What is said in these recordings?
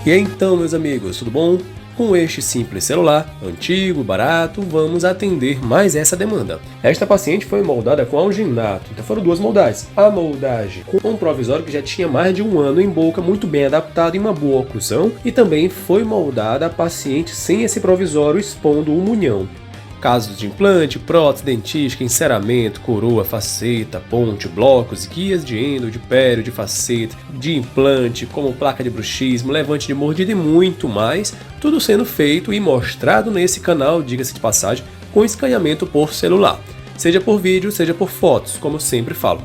E aí, então, meus amigos, tudo bom? Com este simples celular, antigo, barato, vamos atender mais essa demanda. Esta paciente foi moldada com alginato, então foram duas moldagens. A moldagem com um provisório que já tinha mais de um ano em boca, muito bem adaptado em uma boa oclusão, e também foi moldada a paciente sem esse provisório expondo o munhão. Casos de implante, prótese dentística, enceramento, coroa, faceta, ponte, blocos, guias de endo, de pério, de faceta, de implante, como placa de bruxismo, levante de mordida e muito mais, tudo sendo feito e mostrado nesse canal, diga-se de passagem, com escaneamento por celular, seja por vídeo, seja por fotos, como eu sempre falo.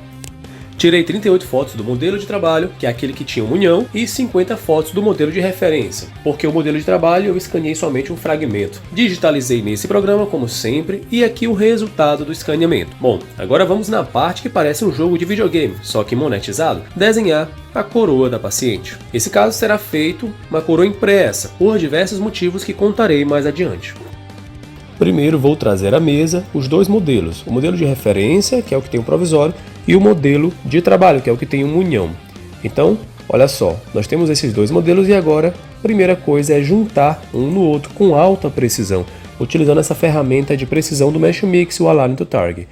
Tirei 38 fotos do modelo de trabalho, que é aquele que tinha um munhão, e 50 fotos do modelo de referência, porque o modelo de trabalho eu escaneei somente um fragmento. Digitalizei nesse programa, como sempre, e aqui o resultado do escaneamento. Bom, agora vamos na parte que parece um jogo de videogame, só que monetizado, desenhar a coroa da paciente. Esse caso será feito uma coroa impressa, por diversos motivos que contarei mais adiante. Primeiro vou trazer à mesa os dois modelos, o modelo de referência, que é o que tem um provisório, e o modelo de trabalho, que é o que tem um munhão. Então, olha só, nós temos esses dois modelos e agora a primeira coisa é juntar um no outro com alta precisão, utilizando essa ferramenta de precisão do Mesh Mix, o Align to Target.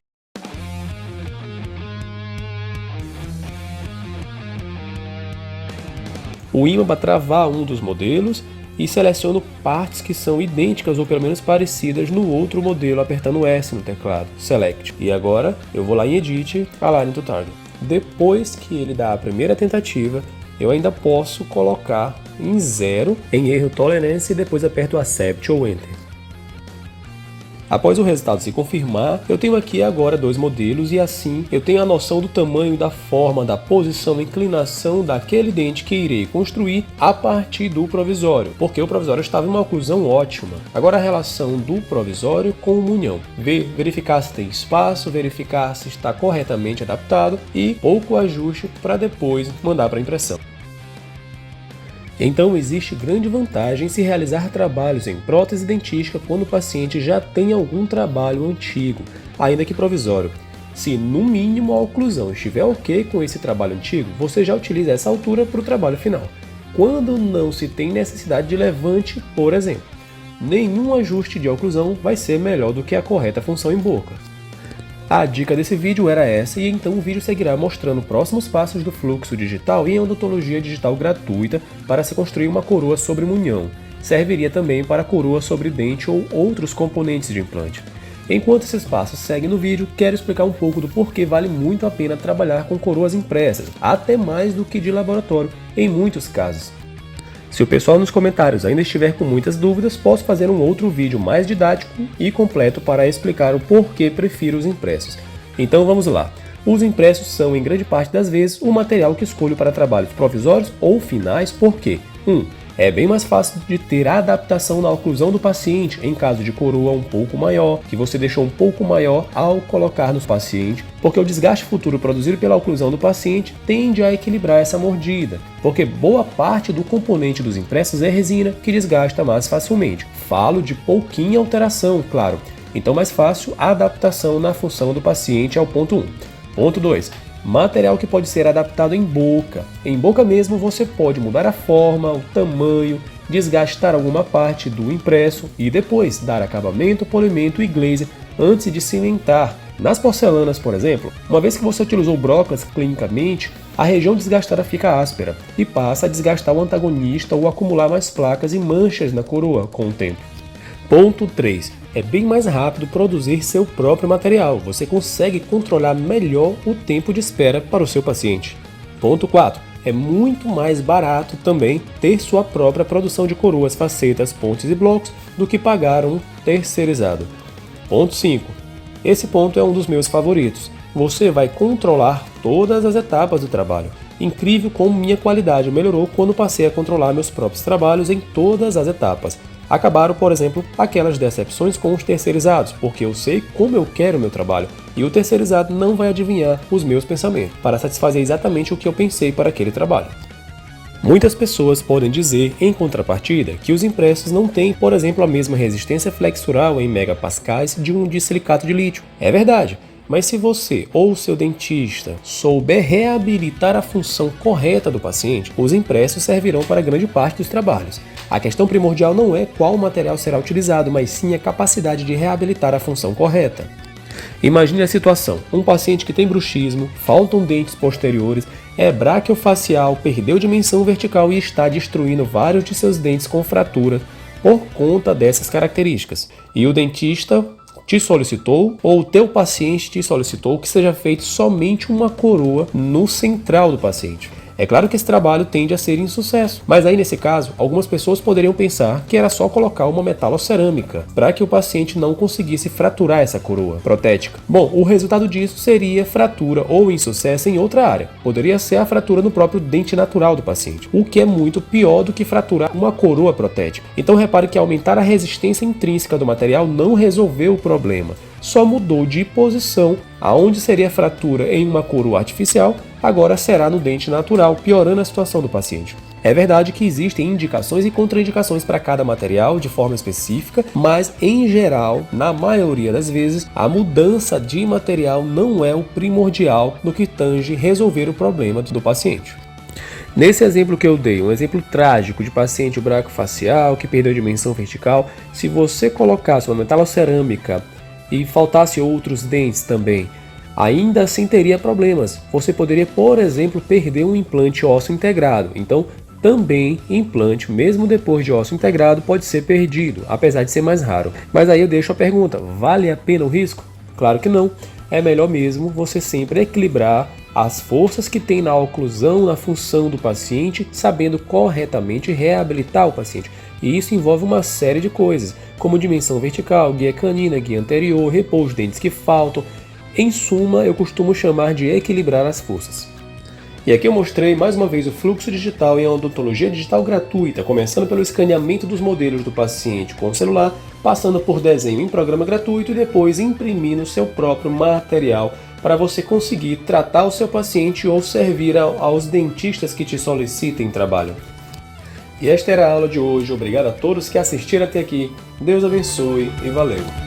O ímã para travar um dos modelos e seleciono partes que são idênticas ou pelo menos parecidas no outro modelo, apertando o S no teclado, Select. E agora eu vou lá em Edit, Align to Target. Depois que ele dá a primeira tentativa, eu ainda posso colocar em 0 em erro tolerância e depois aperto Accept ou Enter. Após o resultado se confirmar, eu tenho aqui agora dois modelos e assim eu tenho a noção do tamanho, da forma, da posição, inclinação daquele dente que irei construir a partir do provisório, porque o provisório estava em uma oclusão ótima. Agora a relação do provisório com o munhão. Verificar se tem espaço, verificar se está corretamente adaptado e pouco ajuste para depois mandar para impressão. Então existe grande vantagem em se realizar trabalhos em prótese dentística quando o paciente já tem algum trabalho antigo, ainda que provisório. Se no mínimo a oclusão estiver ok com esse trabalho antigo, você já utiliza essa altura para o trabalho final. Quando não se tem necessidade de levante, por exemplo, nenhum ajuste de oclusão vai ser melhor do que a correta função em boca. A dica desse vídeo era essa e então o vídeo seguirá mostrando próximos passos do fluxo digital em odontologia digital gratuita para se construir uma coroa sobre munhão. Serviria também para coroa sobre dente ou outros componentes de implante. Enquanto esses passos seguem no vídeo, quero explicar um pouco do porquê vale muito a pena trabalhar com coroas impressas, até mais do que de laboratório, em muitos casos. Se o pessoal nos comentários ainda estiver com muitas dúvidas, posso fazer um outro vídeo mais didático e completo para explicar o porquê prefiro os impressos. Então vamos lá. Os impressos são, em grande parte das vezes, o material que escolho para trabalhos provisórios ou finais, porque 1. É bem mais fácil de ter a adaptação na oclusão do paciente em caso de coroa um pouco maior, que você deixou um pouco maior ao colocar no paciente, porque o desgaste futuro produzido pela oclusão do paciente tende a equilibrar essa mordida, porque boa parte do componente dos impressos é resina, que desgasta mais facilmente. Falo de pouquinha alteração, claro, então mais fácil a adaptação na função do paciente é o ponto 1. Ponto 2. Material que pode ser adaptado em boca. Em boca mesmo você pode mudar a forma, o tamanho, desgastar alguma parte do impresso e depois dar acabamento, polimento e glaze antes de cimentar. Nas porcelanas, por exemplo, uma vez que você utilizou brocas clinicamente, a região desgastada fica áspera e passa a desgastar o antagonista ou acumular mais placas e manchas na coroa com o tempo. Ponto 3. É bem mais rápido produzir seu próprio material. Você consegue controlar melhor o tempo de espera para o seu paciente. Ponto 4. É muito mais barato também ter sua própria produção de coroas, facetas, pontes e blocos do que pagar um terceirizado. Ponto 5. Esse ponto é um dos meus favoritos. Você vai controlar todas as etapas do trabalho. Incrível como minha qualidade melhorou quando passei a controlar meus próprios trabalhos em todas as etapas. Acabaram, por exemplo, aquelas decepções com os terceirizados, porque eu sei como eu quero o meu trabalho e o terceirizado não vai adivinhar os meus pensamentos para satisfazer exatamente o que eu pensei para aquele trabalho. Muitas pessoas podem dizer, em contrapartida, que os impressos não têm, por exemplo, a mesma resistência flexural em megapascais de um de silicato de lítio. É verdade. Mas se você ou seu dentista souber reabilitar a função correta do paciente, os impressos servirão para grande parte dos trabalhos. A questão primordial não é qual material será utilizado, mas sim a capacidade de reabilitar a função correta. Imagine a situação: um paciente que tem bruxismo, faltam dentes posteriores, é braquiofacial, perdeu dimensão vertical e está destruindo vários de seus dentes com fratura por conta dessas características. E o dentista te solicitou, ou o teu paciente te solicitou, que seja feito somente uma coroa no central do paciente. É claro que esse trabalho tende a ser insucesso, mas aí nesse caso, algumas pessoas poderiam pensar que era só colocar uma metalocerâmica para que o paciente não conseguisse fraturar essa coroa protética. Bom, o resultado disso seria fratura ou insucesso em outra área. Poderia ser a fratura no próprio dente natural do paciente, o que é muito pior do que fraturar uma coroa protética. Então repare que aumentar a resistência intrínseca do material não resolveu o problema, só mudou de posição. Aonde seria fratura em uma coroa artificial, agora será no dente natural, piorando a situação do paciente. É verdade que existem indicações e contraindicações para cada material de forma específica, mas em geral, na maioria das vezes, a mudança de material não é o primordial no que tange resolver o problema do paciente. Nesse exemplo que eu dei, um exemplo trágico de paciente braquiofacial que perdeu dimensão vertical, se você colocasse uma metalocerâmica e faltasse outros dentes também, ainda assim teria problemas. Você poderia, por exemplo, perder um implante ósseo integrado. Então, também implante, mesmo depois de ósseo integrado, pode ser perdido, apesar de ser mais raro. Mas aí eu deixo a pergunta: vale a pena o risco? Claro que não. É melhor mesmo você sempre equilibrar as forças que tem na oclusão, na função do paciente, sabendo corretamente reabilitar o paciente. E isso envolve uma série de coisas, como dimensão vertical, guia canina, guia anterior, repouso de dentes que faltam. Em suma, eu costumo chamar de equilibrar as forças. E aqui eu mostrei mais uma vez o fluxo digital em odontologia digital gratuita, começando pelo escaneamento dos modelos do paciente com o celular, passando por desenho em programa gratuito e depois imprimindo o seu próprio material para você conseguir tratar o seu paciente ou servir aos dentistas que te solicitem trabalho. E esta era a aula de hoje. Obrigado a todos que assistiram até aqui. Deus abençoe e valeu!